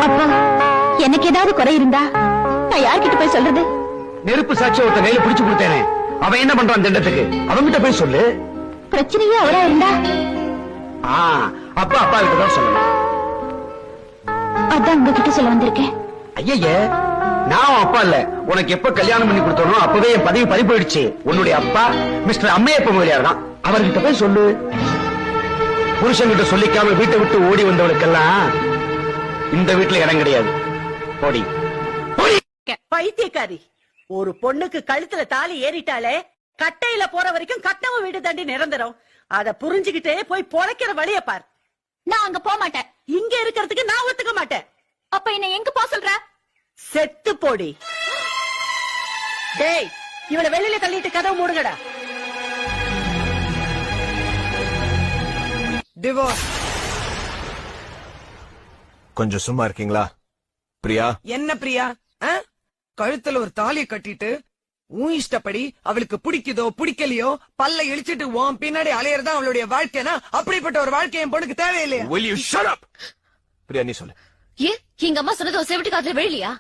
அப்பா எனக்கு ஏதாவது குறை இருந்தா நான் யார்கிட்ட போய் சொல்றது? நெருப்பு சாட்சி ஒருத்த கையில பிடிச்சு கொடுத்தேனே, அவன் என்ன பண்றான் திண்டத்துக்கு? அவன்கிட்ட போய் சொல்லு. பிரச்சனையே அவரா இருந்தா அப்பா அப்பா கிட்டதான் சொல்லணும். அதான் உங்ககிட்ட சொல்ல வந்திருக்கேன். ஐயே, நான் அப்பா இல்ல. உனக்கு எப்ப கல்யாணம் பண்ணி கொடுத்தனோ அப்பவே என் பதவி பறி போயிடுச்சு. உன்னுடைய அப்பா மிஸ்டர் அம்மையப்ப முதலியார் தான். அவர்கிட்ட போய் சொல்லு. புருஷன்கிட்ட சொல்லிக்காம வீட்டை விட்டு ஓடி வந்தவனுக்கெல்லாம் இந்த வீட்டுல இடம் கிடையாது. ஓடி பைத்தியக்காரி, ஒரு பொண்ணுக்கு கழுத்துல தாலி ஏறிட்டாலே கட்டையில போற வரைக்கும் கட்டவ வீடு தாண்டி நிரந்தரம். அத புரிஞ்சுகிட்டே போய் பொழைக்கிற வழிய பார். நான் அங்க போக மாட்டேன். இங்க இருக்கிறதுக்கு நான் ஒத்துக்க மாட்டேன். அப்ப என்ன எங்க போ சொல்ற? செத்து போடி. டேய், இவளை வெளியில தள்ளிட்டு கதவு மூடுங்கடா. டிவோர்ஸ். கொஞ்சம் சும்மா இருக்கீங்களா? பிரியா. என்ன பிரியா? கழுத்துல ஒரு தாலியை கட்டிட்டு உன் இஷ்டப்படி அவளுக்கு பிடிக்குதோ பிடிக்கலையோ பல்ல இழிச்சிட்டு உன் பின்னாடி அலையறதா அவளுடைய வாழ்க்கைனா, அப்படிப்பட்ட ஒரு வாழ்க்கை என் பொண்ணுக்கு தேவையில்லையா? Will you shut up? Priya, நீ சொல்லு. எங்க அம்மா சொன்னது செவிட்டு காதுல விழலையா?